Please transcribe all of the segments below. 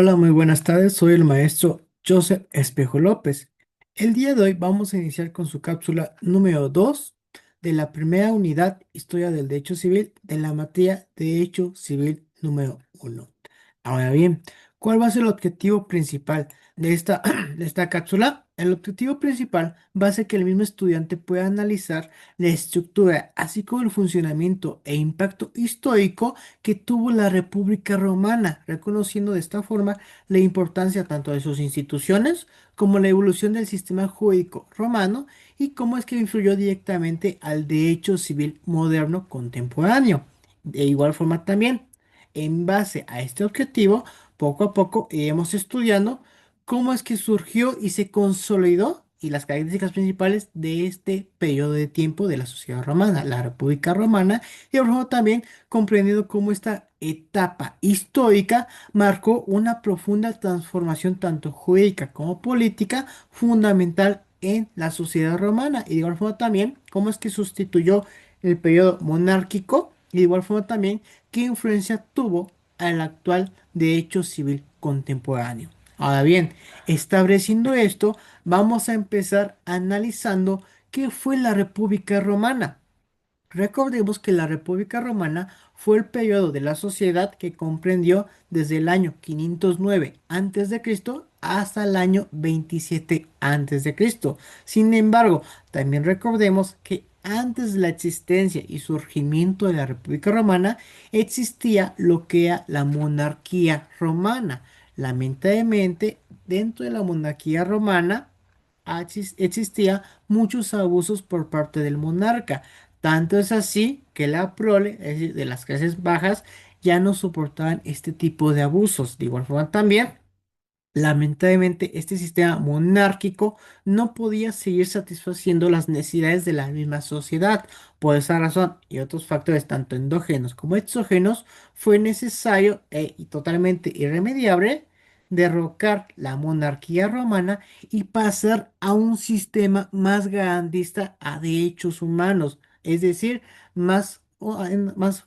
Hola, muy buenas tardes. Soy el maestro Joseph Espejo López. El día de hoy vamos a iniciar con su cápsula número 2 de la primera unidad Historia del Derecho Civil de la materia Derecho Civil número 1. Ahora bien, ¿cuál va a ser el objetivo principal de esta, de esta cápsula? El objetivo principal va a ser que el mismo estudiante pueda analizar la estructura, así como el funcionamiento e impacto histórico que tuvo la República Romana, reconociendo de esta forma la importancia tanto de sus instituciones como la evolución del sistema jurídico romano y cómo es que influyó directamente al derecho civil moderno contemporáneo. De igual forma también, en base a este objetivo, poco a poco iremos estudiando cómo es que surgió y se consolidó y las características principales de este periodo de tiempo de la sociedad romana, la República Romana, y por ejemplo también comprendiendo cómo esta etapa histórica marcó una profunda transformación tanto jurídica como política fundamental en la sociedad romana y de igual forma también cómo es que sustituyó el periodo monárquico y de igual forma también qué influencia tuvo al actual derecho civil contemporáneo. Ahora bien, estableciendo esto, vamos a empezar analizando qué fue la República Romana. Recordemos que la República Romana fue el periodo de la sociedad que comprendió desde el año 509 a.C. hasta el año 27 a.C. Sin embargo, también recordemos que antes de la existencia y surgimiento de la República Romana existía lo que era la monarquía romana. Lamentablemente, dentro de la monarquía romana existía muchos abusos por parte del monarca. Tanto es así que la prole, es decir, de las clases bajas, ya no soportaban este tipo de abusos. De igual forma también, lamentablemente, este sistema monárquico no podía seguir satisfaciendo las necesidades de la misma sociedad. Por esa razón y otros factores, tanto endógenos como exógenos, fue necesario y totalmente irremediable derrocar la monarquía romana y pasar a un sistema más garantista a derechos humanos, es decir, más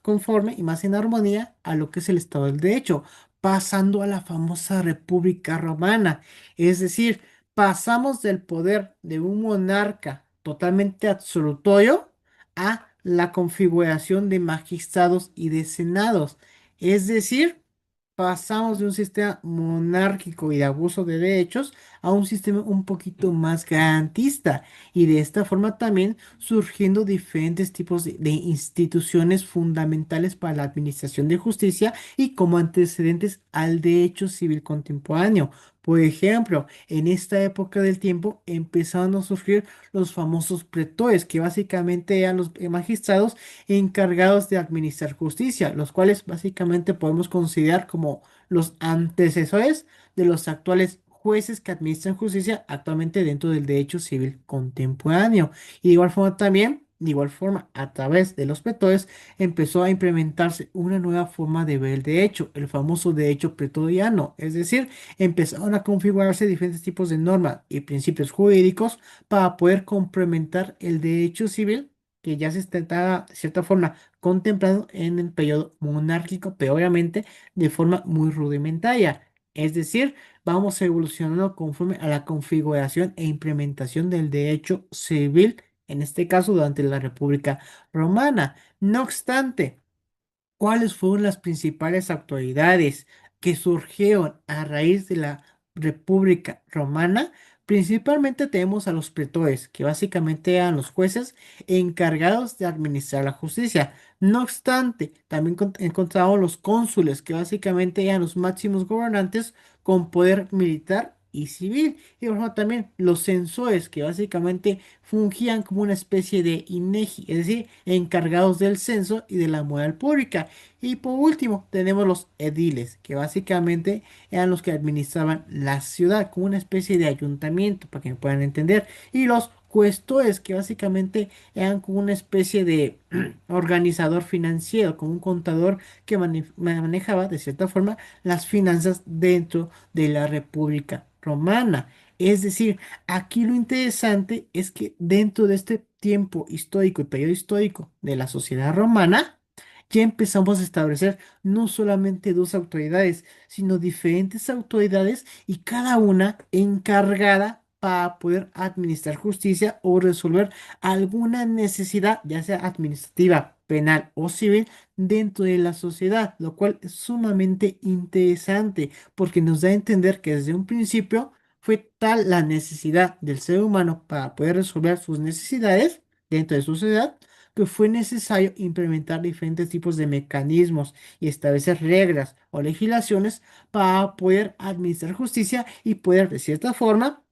conforme y más en armonía a lo que es el Estado del Derecho, pasando a la famosa República Romana. Es decir, pasamos del poder de un monarca totalmente absolutorio a la configuración de magistrados y de senados. Es decir, pasamos de un sistema monárquico y de abuso de derechos a un sistema un poquito más garantista y de esta forma también surgiendo diferentes tipos de instituciones fundamentales para la administración de justicia y como antecedentes al derecho civil contemporáneo. Por ejemplo, en esta época del tiempo empezaron a surgir los famosos pretores, que básicamente eran los magistrados encargados de administrar justicia, los cuales básicamente podemos considerar como los antecesores de los actuales jueces que administran justicia actualmente dentro del derecho civil contemporáneo. Y de igual forma también, de igual forma, a través de los pretores empezó a implementarse una nueva forma de ver el derecho, el famoso derecho pretoriano, es decir, empezaron a configurarse diferentes tipos de normas y principios jurídicos para poder complementar el derecho civil que ya se estaba de cierta forma contemplado en el periodo monárquico, pero obviamente de forma muy rudimentaria. Es decir, vamos evolucionando conforme a la configuración e implementación del derecho civil, en este caso durante la República Romana. No obstante, ¿cuáles fueron las principales autoridades que surgieron a raíz de la República Romana? Principalmente tenemos a los pretores, que básicamente eran los jueces encargados de administrar la justicia. No obstante, también encontramos los cónsules, que básicamente eran los máximos gobernantes con poder militar y civil. Y por ejemplo, también los censores, que básicamente fungían como una especie de INEGI, es decir, encargados del censo y de la moral pública. Y por último, tenemos los ediles, que básicamente eran los que administraban la ciudad, como una especie de ayuntamiento, para que me puedan entender. Y los cuestores, que básicamente eran como una especie de organizador financiero, como un contador que manejaba de cierta forma las finanzas dentro de la República Romana. Es decir, aquí lo interesante es que dentro de este tiempo histórico y periodo histórico de la sociedad romana, ya empezamos a establecer no solamente dos autoridades, sino diferentes autoridades y cada una encargada para poder administrar justicia o resolver alguna necesidad, ya sea administrativa, penal o civil, dentro de la sociedad, lo cual es sumamente interesante porque nos da a entender que desde un principio fue tal la necesidad del ser humano para poder resolver sus necesidades dentro de su sociedad que fue necesario implementar diferentes tipos de mecanismos y establecer reglas o legislaciones para poder administrar justicia y poder, de cierta forma,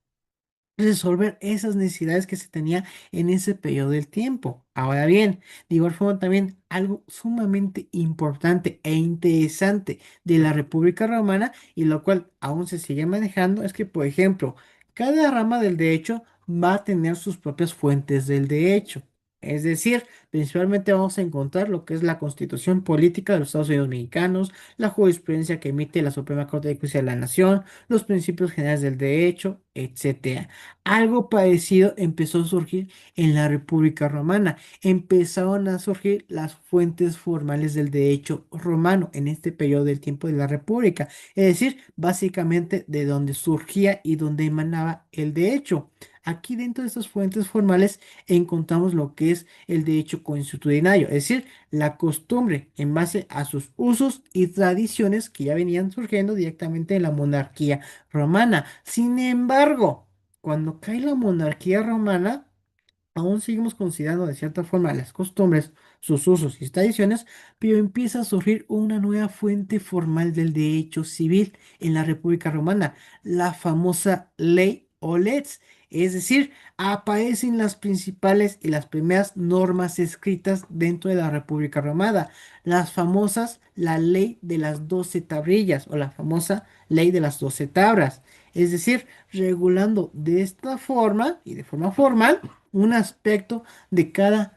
resolver esas necesidades que se tenía en ese periodo del tiempo. Ahora bien, de igual forma también algo sumamente importante e interesante de la República Romana y lo cual aún se sigue manejando es que, por ejemplo, cada rama del derecho va a tener sus propias fuentes del derecho. Es decir, principalmente vamos a encontrar lo que es la Constitución Política de los Estados Unidos Mexicanos, la jurisprudencia que emite la Suprema Corte de Justicia de la Nación, los principios generales del derecho, etcétera. Algo parecido empezó a surgir en la República Romana. Empezaron a surgir las fuentes formales del derecho romano en este periodo del tiempo de la República. Es decir, básicamente de donde surgía y donde emanaba el derecho. Aquí dentro de estas fuentes formales encontramos lo que es el derecho consuetudinario, es decir, la costumbre en base a sus usos y tradiciones que ya venían surgiendo directamente en la monarquía romana. Sin embargo, cuando cae la monarquía romana, aún seguimos considerando de cierta forma las costumbres, sus usos y tradiciones, pero empieza a surgir una nueva fuente formal del derecho civil en la República Romana, la famosa ley o lex. Es decir, aparecen las principales y las primeras normas escritas dentro de la República Romana, las famosas, la ley de las 12 tabrillas o la famosa ley de las 12 tablas. Es decir, regulando de esta forma y de forma formal un aspecto de cada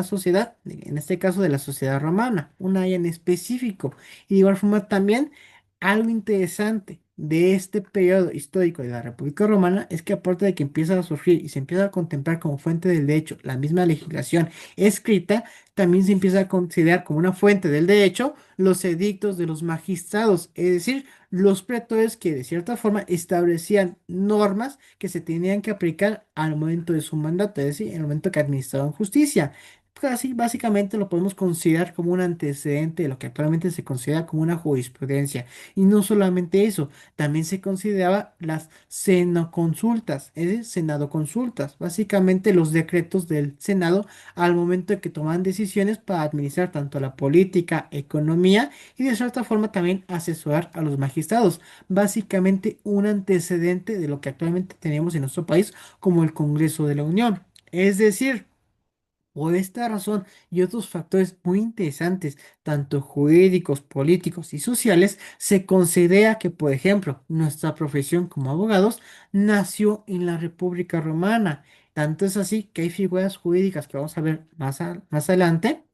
sociedad, en este caso de la sociedad romana, un área en específico. Y de igual forma también algo interesante de este periodo histórico de la República Romana es que aparte de que empieza a surgir y se empieza a contemplar como fuente del derecho la misma legislación escrita, también se empieza a considerar como una fuente del derecho los edictos de los magistrados, es decir, los pretores que de cierta forma establecían normas que se tenían que aplicar al momento de su mandato, es decir, en el momento que administraban justicia. Casi básicamente lo podemos considerar como un antecedente de lo que actualmente se considera como una jurisprudencia. Y no solamente eso, también se consideraba las senoconsultas, es decir, senado consultas, básicamente los decretos del Senado al momento de que toman decisiones para administrar tanto la política, economía y de cierta forma también asesorar a los magistrados. Básicamente un antecedente de lo que actualmente tenemos en nuestro país como el Congreso de la Unión. Es decir, por esta razón y otros factores muy interesantes, tanto jurídicos, políticos y sociales, se considera que, por ejemplo, nuestra profesión como abogados nació en la República Romana. Tanto es así que hay figuras jurídicas que vamos a ver más adelante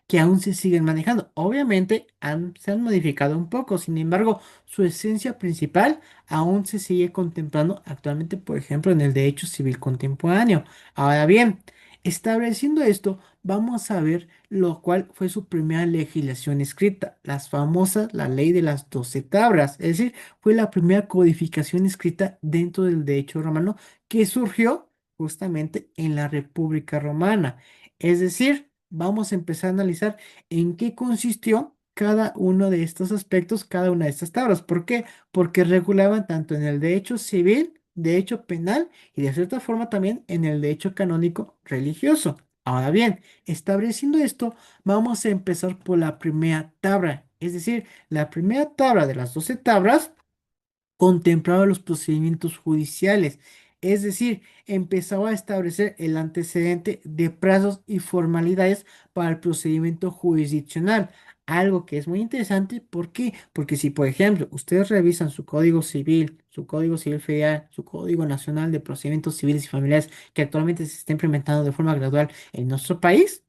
que aún se siguen manejando. Obviamente se han modificado un poco, sin embargo, su esencia principal aún se sigue contemplando actualmente, por ejemplo, en el derecho civil contemporáneo. Ahora bien, estableciendo esto, vamos a ver lo cual fue su primera legislación escrita, las famosas, la ley de las 12 tablas, es decir, fue la primera codificación escrita dentro del derecho romano que surgió justamente en la República Romana. Es decir, vamos a empezar a analizar en qué consistió cada uno de estos aspectos, cada una de estas tablas. ¿Por qué? Porque regulaban tanto en el derecho civil, derecho penal y de cierta forma también en el derecho canónico religioso. Ahora bien, estableciendo esto, vamos a empezar por la primera tabla. Es decir, la primera tabla de las 12 tablas contemplaba los procedimientos judiciales, es decir, empezaba a establecer el antecedente de plazos y formalidades para el procedimiento jurisdiccional. Algo que es muy interesante, ¿por qué? Porque si, por ejemplo, ustedes revisan su Código Civil Federal, su Código Nacional de Procedimientos Civiles y Familiares, que actualmente se está implementando de forma gradual en nuestro país,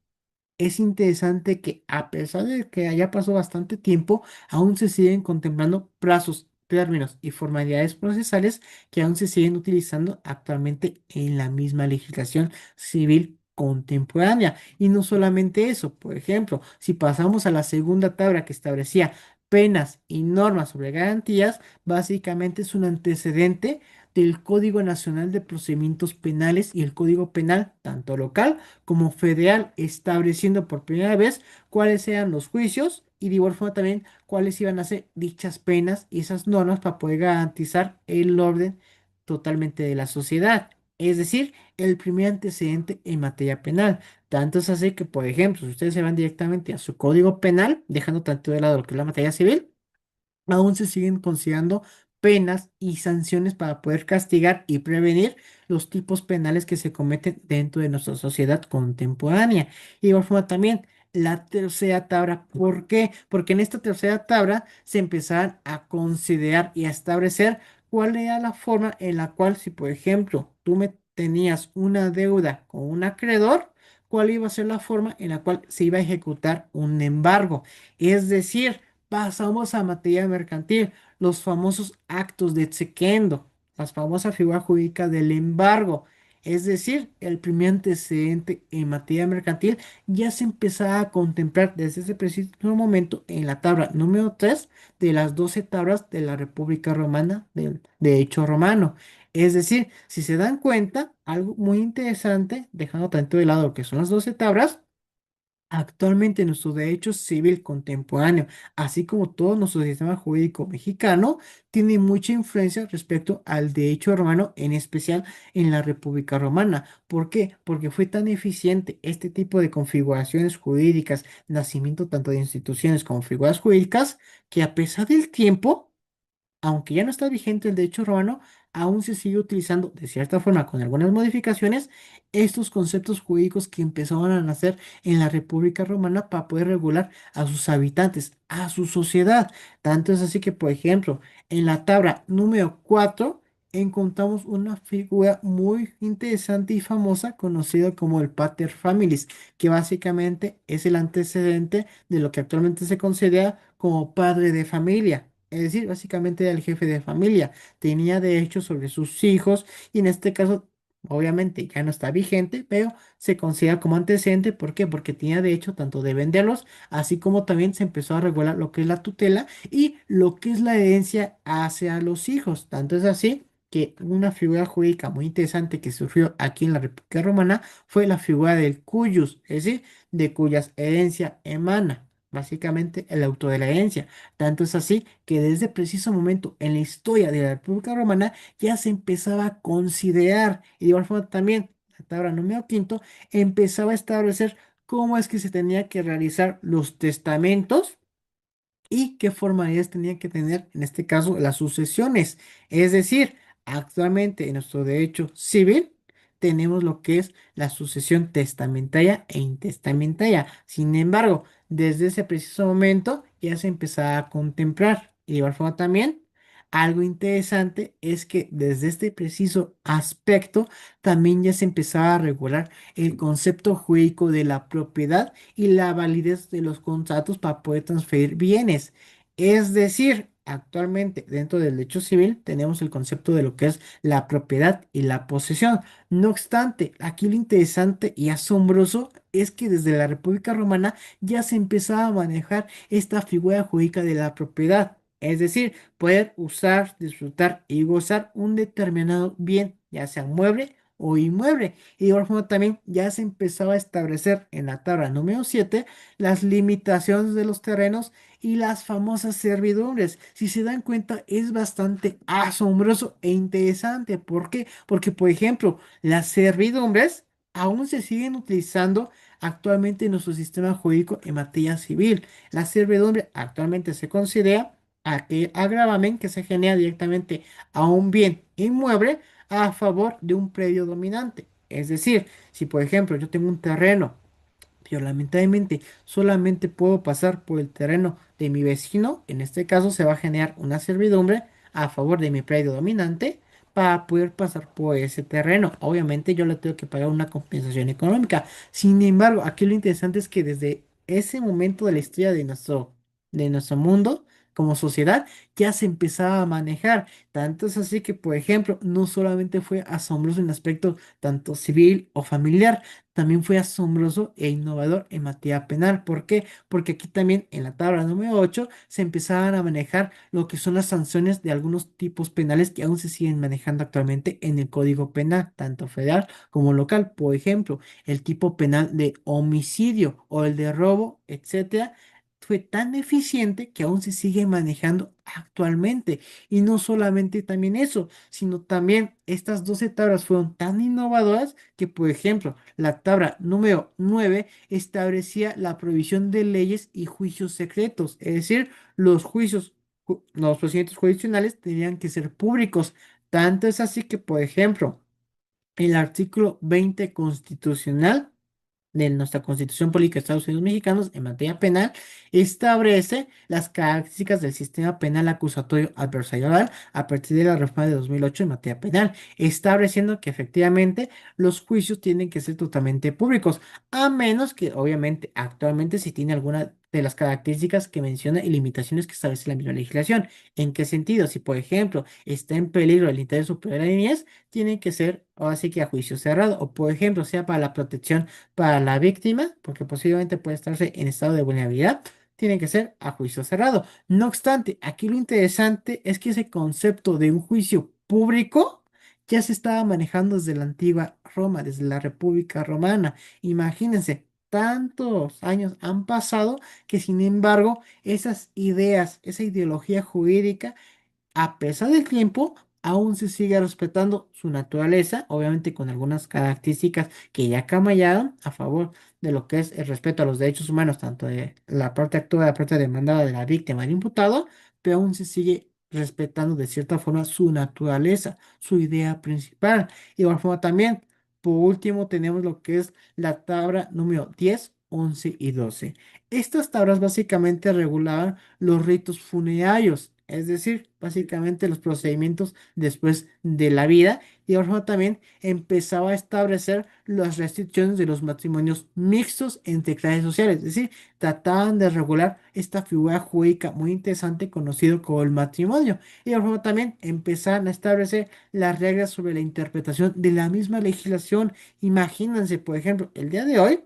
es interesante que a pesar de que haya pasado bastante tiempo, aún se siguen contemplando plazos, términos y formalidades procesales que aún se siguen utilizando actualmente en la misma legislación civil contemporánea. Y no solamente eso, por ejemplo, si pasamos a la segunda tabla que establecía penas y normas sobre garantías, básicamente es un antecedente del Código Nacional de Procedimientos Penales y el Código Penal, tanto local como federal, estableciendo por primera vez cuáles eran los juicios y de igual forma también cuáles iban a ser dichas penas y esas normas para poder garantizar el orden totalmente de la sociedad. Es decir, el primer antecedente en materia penal. Tanto es así que, por ejemplo, si ustedes se van directamente a su código penal, dejando tanto de lado lo que es la materia civil, aún se siguen considerando penas y sanciones para poder castigar y prevenir los tipos penales que se cometen dentro de nuestra sociedad contemporánea. Y de igual forma también la tercera tabla. ¿Por qué? Porque en esta tercera tabla se empezaron a considerar y a establecer cuál era la forma en la cual, si por ejemplo tú me tenías una deuda con un acreedor, cuál iba a ser la forma en la cual se iba a ejecutar un embargo. Es decir, pasamos a materia mercantil, los famosos actos de exequendo, las famosas figuras jurídicas del embargo. Es decir, el primer antecedente en materia mercantil ya se empezaba a contemplar desde ese preciso momento en la tabla número 3 de las 12 tablas de la República Romana del Derecho Romano. Es decir, si se dan cuenta, algo muy interesante, dejando tanto de lado lo que son las 12 tablas, actualmente nuestro derecho civil contemporáneo, así como todo nuestro sistema jurídico mexicano, tiene mucha influencia respecto al derecho romano, en especial en la República Romana. ¿Por qué? Porque fue tan eficiente este tipo de configuraciones jurídicas, nacimiento tanto de instituciones como figuras jurídicas, que a pesar del tiempo, aunque ya no está vigente el derecho romano, aún se sigue utilizando de cierta forma con algunas modificaciones estos conceptos jurídicos que empezaron a nacer en la República Romana para poder regular a sus habitantes, a su sociedad. Tanto es así que, por ejemplo, en la tabla número 4 encontramos una figura muy interesante y famosa conocida como el Pater Familias, que básicamente es el antecedente de lo que actualmente se considera como padre de familia. Es decir, básicamente era el jefe de familia, tenía derechos sobre sus hijos y en este caso, obviamente ya no está vigente, pero se considera como antecedente. ¿Por qué? Porque tenía derecho tanto de venderlos, así como también se empezó a regular lo que es la tutela y lo que es la herencia hacia los hijos. Tanto es así que una figura jurídica muy interesante que surgió aquí en la República Romana fue la figura del cuyus, es decir, de cuyas herencia emana. Básicamente el autor de la herencia. Tanto es así que desde preciso momento en la historia de la República Romana ya se empezaba a considerar, y de igual forma también, la tabla número quinto empezaba a establecer cómo es que se tenía que realizar los testamentos y qué formalidades tenían que tener, en este caso, las sucesiones. Es decir, actualmente en nuestro derecho civil tenemos lo que es la sucesión testamentaria e intestamentaria. Sin embargo, desde ese preciso momento ya se empezaba a contemplar. Y de igual forma también, algo interesante es que desde este preciso aspecto también ya se empezaba a regular el concepto jurídico de la propiedad y la validez de los contratos para poder transferir bienes. Es decir, actualmente dentro del derecho civil tenemos el concepto de lo que es la propiedad y la posesión. No obstante, aquí lo interesante y asombroso es que desde la República Romana ya se empezaba a manejar esta figura jurídica de la propiedad. Es decir, poder usar, disfrutar y gozar un determinado bien, ya sea mueble o inmueble. Y de igual forma también ya se empezaba a establecer en la tabla número 7 las limitaciones de los terrenos y las famosas servidumbres. Si se dan cuenta, es bastante asombroso e interesante. ¿Por qué? Porque, por ejemplo, las servidumbres aún se siguen utilizando actualmente en nuestro sistema jurídico en materia civil. La servidumbre actualmente se considera aquel agravamen que se genera directamente a un bien inmueble a favor de un predio dominante. Es decir, si por ejemplo yo tengo un terreno, pero lamentablemente solamente puedo pasar por el terreno de mi vecino, en este caso se va a generar una servidumbre a favor de mi predio dominante para poder pasar por ese terreno. Obviamente yo le tengo que pagar una compensación económica. Sin embargo, aquí lo interesante es que desde ese momento de la historia de nuestro mundo, como sociedad ya se empezaba a manejar. Tanto es así que, por ejemplo, no solamente fue asombroso en aspecto tanto civil o familiar, también fue asombroso e innovador en materia penal. ¿Por qué? Porque aquí también en la tabla número 8 se empezaban a manejar lo que son las sanciones de algunos tipos penales que aún se siguen manejando actualmente en el Código Penal, tanto federal como local. Por ejemplo, el tipo penal de homicidio o el de robo, etcétera, fue tan eficiente que aún se sigue manejando actualmente. Y no solamente también eso, sino también estas 12 tablas fueron tan innovadoras que, por ejemplo, la tabla número 9 establecía la prohibición de leyes y juicios secretos, es decir, los juicios, los procedimientos jurisdiccionales tenían que ser públicos. Tanto es así que, por ejemplo, el artículo 20 constitucional de nuestra Constitución Política de Estados Unidos Mexicanos en materia penal establece las características del sistema penal acusatorio adversarial a partir de la reforma de 2008 en materia penal, estableciendo que efectivamente los juicios tienen que ser totalmente públicos, a menos que obviamente actualmente si tiene alguna de las características que menciona y limitaciones que establece la misma legislación. ¿En qué sentido? Si, por ejemplo, está en peligro el interés superior de la niñez, tiene que ser ahora sí que a juicio cerrado, o por ejemplo, sea para la protección para la víctima, porque posiblemente puede estarse en estado de vulnerabilidad, tiene que ser a juicio cerrado. No obstante, aquí lo interesante es que ese concepto de un juicio público ya se estaba manejando desde la antigua Roma, desde la República Romana. Imagínense, tantos años han pasado que sin embargo esas ideas, esa ideología jurídica a pesar del tiempo, aún se sigue respetando su naturaleza, obviamente con algunas características que ya cambiaron a favor de lo que es el respeto a los derechos humanos, tanto de la parte actuada, la parte demandada de la víctima del imputado, pero aún se sigue respetando de cierta forma su naturaleza, su idea principal. De igual forma también, por último, tenemos lo que es la tabla número 10, 11 y 12. Estas tablas básicamente regulaban los ritos funerarios, es decir, básicamente los procedimientos después de la vida, y ahora también empezaba a establecer las restricciones de los matrimonios mixtos entre clases sociales, es decir, trataban de regular esta figura jurídica muy interesante conocido como el matrimonio, y ahora también empezaron a establecer las reglas sobre la interpretación de la misma legislación. Imagínense, por ejemplo, el día de hoy.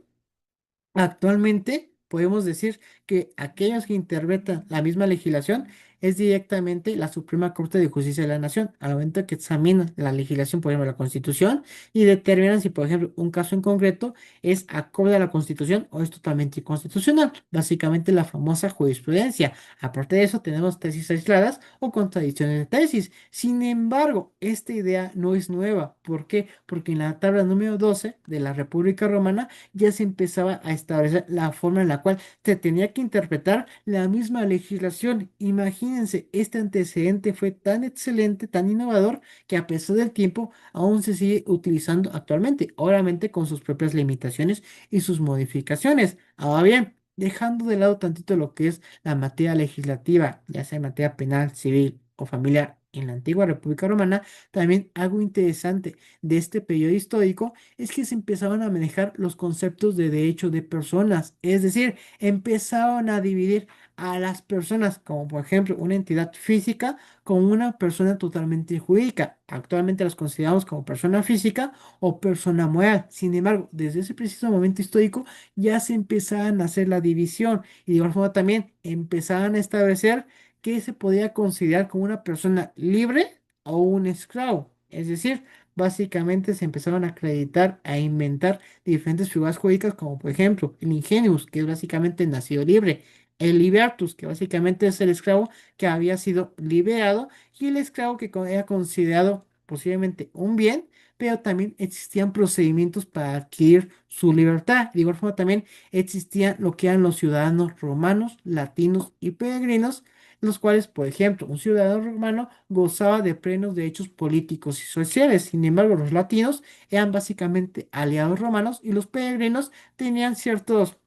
Actualmente podemos decir que aquellos que interpretan la misma legislación es directamente la Suprema Corte de Justicia de la Nación, al momento que examina la legislación, por ejemplo, la Constitución, y determinan si, por ejemplo, un caso en concreto es acorde a la Constitución o es totalmente inconstitucional. Básicamente la famosa jurisprudencia. Aparte de eso, tenemos tesis aisladas o contradicciones de tesis. Sin embargo, esta idea no es nueva. ¿Por qué? Porque en la tabla número 12 de la República Romana ya se empezaba a establecer la forma en la cual se tenía que interpretar la misma legislación. Imagínense, este antecedente fue tan excelente, tan innovador, que a pesar del tiempo aún se sigue utilizando actualmente, obviamente con sus propias limitaciones y sus modificaciones. Ahora bien, dejando de lado tantito lo que es la materia legislativa, ya sea en materia penal, civil o familiar en la antigua República Romana, también algo interesante de este periodo histórico es que se empezaban a manejar los conceptos de derecho de personas, es decir, empezaron a dividir a las personas como por ejemplo una entidad física como una persona totalmente jurídica. Actualmente las consideramos como persona física o persona moral. Sin embargo, desde ese preciso momento histórico ya se empezaban a hacer la división y de igual forma también empezaban a establecer que se podía considerar como una persona libre o un esclavo. Es decir, básicamente se empezaron a acreditar, a inventar diferentes figuras jurídicas, como por ejemplo el ingenius, que es básicamente el nacido libre, el libertus, que básicamente es el esclavo que había sido liberado, y el esclavo que era considerado posiblemente un bien, pero también existían procedimientos para adquirir su libertad. De igual forma también existían lo que eran los ciudadanos romanos, latinos y peregrinos, los cuales, por ejemplo, un ciudadano romano gozaba de plenos derechos políticos y sociales. Sin embargo, los latinos eran básicamente aliados romanos y los peregrinos tenían ciertos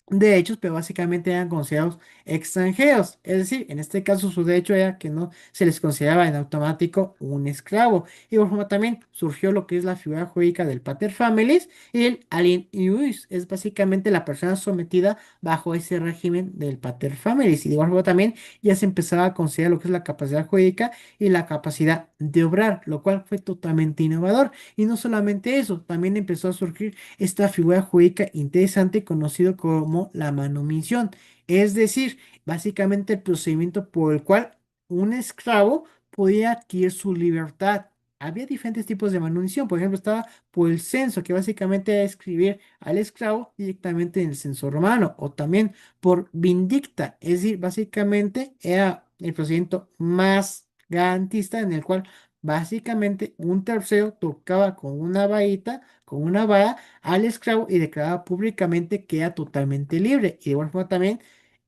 derechos, pero básicamente eran considerados extranjeros. Es decir, en este caso su derecho era que no se les consideraba en automático un esclavo. Y por forma también surgió lo que es la figura jurídica del pater familias y el alien iuris. Es básicamente la persona sometida bajo ese régimen del pater familias. Y de igual forma también ya se empezaba a considerar lo que es la capacidad jurídica y la capacidad de obrar, lo cual fue totalmente innovador. Y no solamente eso, también empezó a surgir esta figura jurídica interesante conocido como la manumisión, es decir, básicamente el procedimiento por el cual un esclavo podía adquirir su libertad. Había diferentes tipos de manumisión, por ejemplo, estaba por el censo, que básicamente era escribir al esclavo directamente en el censo romano, o también por vindicta, es decir, básicamente era el procedimiento más garantista en el cual básicamente un tercero tocaba con una varita, con una vara al esclavo y declaraba públicamente que era totalmente libre. Y de igual forma también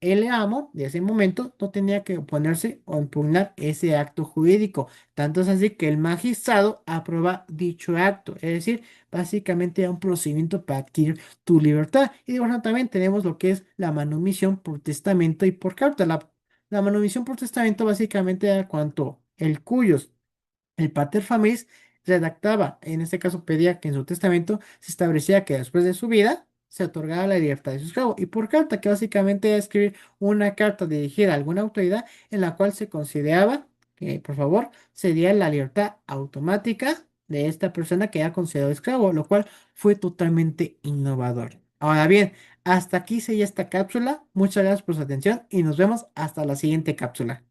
el amo de ese momento no tenía que oponerse o impugnar ese acto jurídico. Tanto es así que el magistrado aprueba dicho acto. Es decir, básicamente era un procedimiento para adquirir tu libertad. Y de igual forma también tenemos lo que es la manumisión por testamento y por carta. La manumisión por testamento básicamente era cuanto el cuyos el pater familias redactaba, en este caso pedía que en su testamento se establecía que después de su vida se otorgaba la libertad de su esclavo. Y por carta, que básicamente era escribir una carta dirigida a alguna autoridad en la cual se consideraba que, por favor, sería la libertad automática de esta persona que era considerado esclavo, lo cual fue totalmente innovador. Ahora bien, hasta aquí sería esta cápsula. Muchas gracias por su atención y nos vemos hasta la siguiente cápsula.